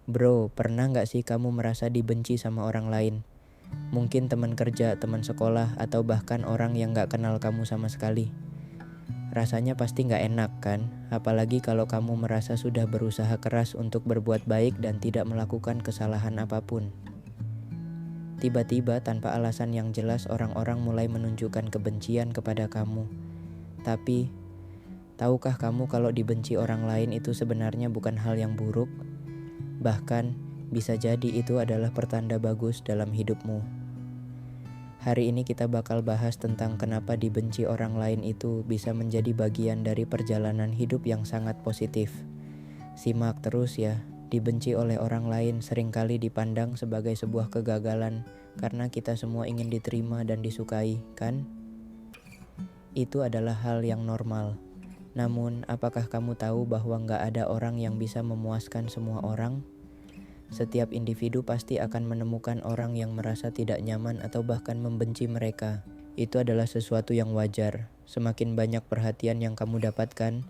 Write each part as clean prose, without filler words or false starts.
Bro, pernah nggak sih kamu merasa dibenci sama orang lain? Mungkin teman kerja, teman sekolah, atau bahkan orang yang nggak kenal kamu sama sekali. Rasanya pasti nggak enak kan? Apalagi kalau kamu merasa sudah berusaha keras untuk berbuat baik dan tidak melakukan kesalahan apapun. Tiba-tiba tanpa alasan yang jelas orang-orang mulai menunjukkan kebencian kepada kamu. Tapi, tahukah kamu kalau dibenci orang lain itu sebenarnya bukan hal yang buruk? Bahkan, bisa jadi itu adalah pertanda bagus dalam hidupmu. Hari ini kita bakal bahas tentang kenapa dibenci orang lain itu bisa menjadi bagian dari perjalanan hidup yang sangat positif. Simak terus ya, dibenci oleh orang lain seringkali dipandang sebagai sebuah kegagalan karena kita semua ingin diterima dan disukai, kan? Itu adalah hal yang normal. Namun, apakah kamu tahu bahwa nggak ada orang yang bisa memuaskan semua orang? Setiap individu pasti akan menemukan orang yang merasa tidak nyaman atau bahkan membenci mereka. Itu adalah sesuatu yang wajar. Semakin banyak perhatian yang kamu dapatkan,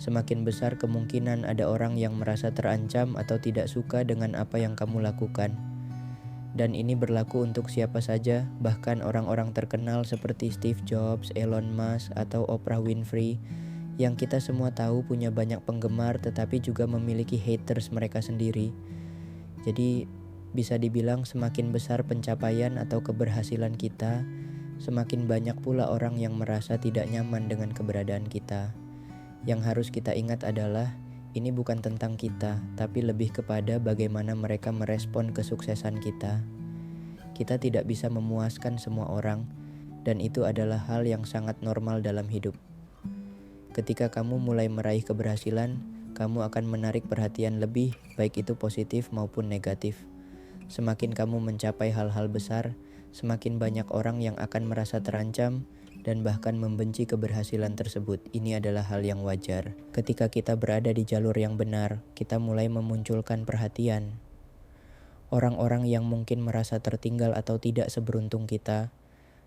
semakin besar kemungkinan ada orang yang merasa terancam atau tidak suka dengan apa yang kamu lakukan. Dan ini berlaku untuk siapa saja, bahkan orang-orang terkenal seperti Steve Jobs, Elon Musk, atau Oprah Winfrey, yang kita semua tahu punya banyak penggemar tetapi juga memiliki haters mereka sendiri. Jadi bisa dibilang semakin besar pencapaian atau keberhasilan kita, semakin banyak pula orang yang merasa tidak nyaman dengan keberadaan kita. Yang harus kita ingat adalah ini bukan tentang kita, tapi lebih kepada bagaimana mereka merespon kesuksesan kita. Kita tidak bisa memuaskan semua orang, dan itu adalah hal yang sangat normal dalam hidup. Ketika kamu mulai meraih keberhasilan, kamu akan menarik perhatian lebih, baik itu positif maupun negatif. Semakin kamu mencapai hal-hal besar, semakin banyak orang yang akan merasa terancam dan bahkan membenci keberhasilan tersebut. Ini adalah hal yang wajar. Ketika kita berada di jalur yang benar, kita mulai memunculkan perhatian. Orang-orang yang mungkin merasa tertinggal atau tidak seberuntung kita,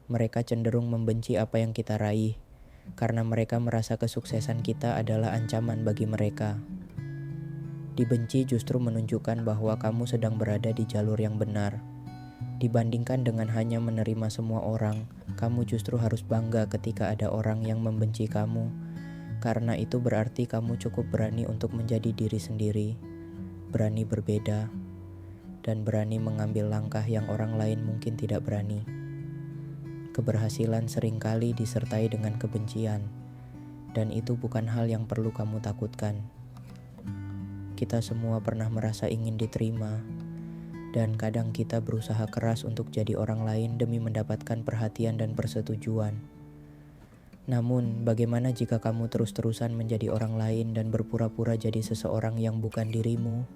mereka cenderung membenci apa yang kita raih, karena mereka merasa kesuksesan kita adalah ancaman bagi mereka. Dibenci justru menunjukkan bahwa kamu sedang berada di jalur yang benar. Dibandingkan dengan hanya menerima semua orang, kamu justru harus bangga ketika ada orang yang membenci kamu, karena itu berarti kamu cukup berani untuk menjadi diri sendiri, berani berbeda, dan berani mengambil langkah yang orang lain mungkin tidak berani. Keberhasilan seringkali disertai dengan kebencian, dan itu bukan hal yang perlu kamu takutkan. Kita semua pernah merasa ingin diterima, dan kadang kita berusaha keras untuk jadi orang lain demi mendapatkan perhatian dan persetujuan. Namun, bagaimana jika kamu terus-terusan menjadi orang lain dan berpura-pura jadi seseorang yang bukan dirimu?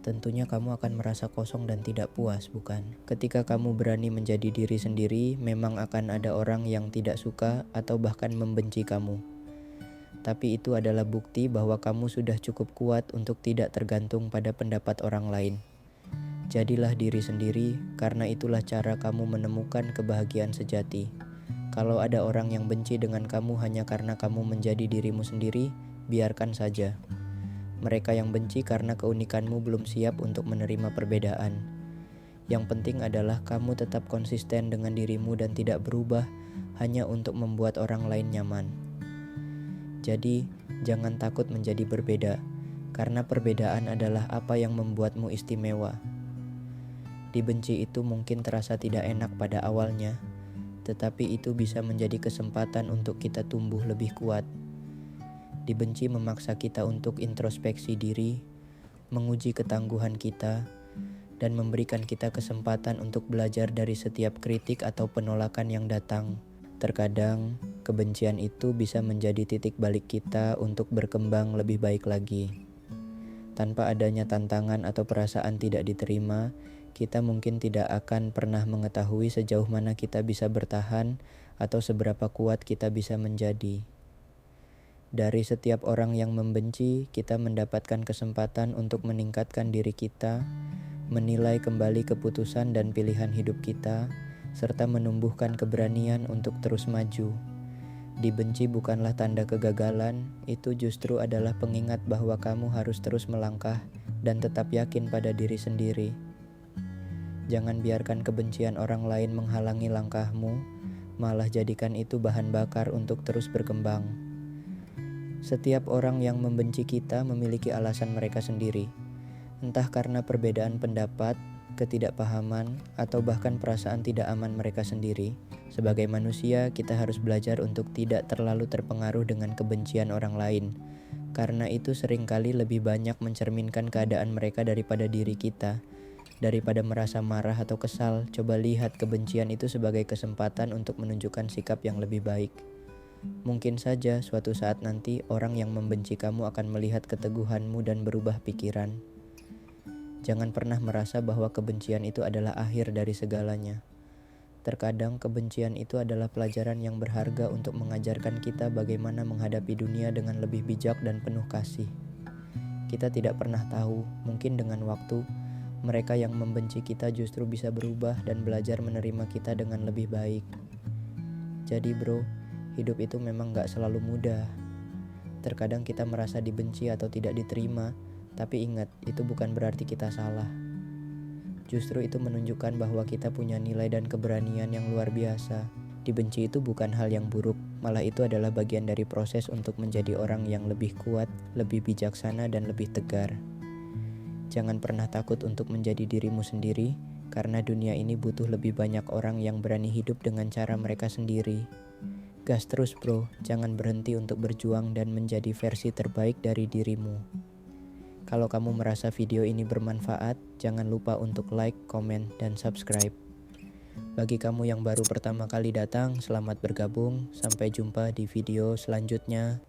Tentunya kamu akan merasa kosong dan tidak puas, bukan? Ketika kamu berani menjadi diri sendiri, memang akan ada orang yang tidak suka atau bahkan membenci kamu. Tapi itu adalah bukti bahwa kamu sudah cukup kuat untuk tidak tergantung pada pendapat orang lain. Jadilah diri sendiri, karena itulah cara kamu menemukan kebahagiaan sejati. Kalau ada orang yang benci dengan kamu hanya karena kamu menjadi dirimu sendiri, biarkan saja. Mereka yang benci karena keunikanmu belum siap untuk menerima perbedaan. Yang penting adalah kamu tetap konsisten dengan dirimu dan tidak berubah hanya untuk membuat orang lain nyaman. Jadi, jangan takut menjadi berbeda, karena perbedaan adalah apa yang membuatmu istimewa. Dibenci itu mungkin terasa tidak enak pada awalnya, tetapi itu bisa menjadi kesempatan untuk kita tumbuh lebih kuat. Dibenci memaksa kita untuk introspeksi diri, menguji ketangguhan kita, dan memberikan kita kesempatan untuk belajar dari setiap kritik atau penolakan yang datang. Terkadang, kebencian itu bisa menjadi titik balik kita untuk berkembang lebih baik lagi. Tanpa adanya tantangan atau perasaan tidak diterima, kita mungkin tidak akan pernah mengetahui sejauh mana kita bisa bertahan atau seberapa kuat kita bisa menjadi. Dari setiap orang yang membenci, kita mendapatkan kesempatan untuk meningkatkan diri kita, menilai kembali keputusan dan pilihan hidup kita, serta menumbuhkan keberanian untuk terus maju. Dibenci bukanlah tanda kegagalan, itu justru adalah pengingat bahwa kamu harus terus melangkah, dan tetap yakin pada diri sendiri. Jangan biarkan kebencian orang lain menghalangi langkahmu, malah jadikan itu bahan bakar untuk terus berkembang. Setiap orang yang membenci kita memiliki alasan mereka sendiri, entah karena perbedaan pendapat, ketidakpahaman, atau bahkan perasaan tidak aman mereka sendiri. Sebagai manusia, kita harus belajar untuk tidak terlalu terpengaruh dengan kebencian orang lain, karena itu seringkali lebih banyak mencerminkan keadaan mereka daripada diri kita. Daripada merasa marah atau kesal, coba lihat kebencian itu sebagai kesempatan untuk menunjukkan sikap yang lebih baik. Mungkin saja suatu saat nanti orang yang membenci kamu akan melihat keteguhanmu dan berubah pikiran. Jangan pernah merasa bahwa kebencian itu adalah akhir dari segalanya. Terkadang kebencian itu adalah pelajaran yang berharga untuk mengajarkan kita bagaimana menghadapi dunia dengan lebih bijak dan penuh kasih. Kita tidak pernah tahu, mungkin dengan waktu, mereka yang membenci kita justru bisa berubah dan belajar menerima kita dengan lebih baik. Jadi bro, hidup itu memang gak selalu mudah. Terkadang kita merasa dibenci atau tidak diterima, tapi ingat, itu bukan berarti kita salah. Justru itu menunjukkan bahwa kita punya nilai dan keberanian yang luar biasa. Dibenci itu bukan hal yang buruk, malah itu adalah bagian dari proses untuk menjadi orang yang lebih kuat, lebih bijaksana, dan lebih tegar. Jangan pernah takut untuk menjadi dirimu sendiri, karena dunia ini butuh lebih banyak orang yang berani hidup dengan cara mereka sendiri. Gas terus bro, jangan berhenti untuk berjuang dan menjadi versi terbaik dari dirimu. Kalau kamu merasa video ini bermanfaat, jangan lupa untuk like, komen, dan subscribe. Bagi kamu yang baru pertama kali datang, selamat bergabung. Sampai jumpa di video selanjutnya.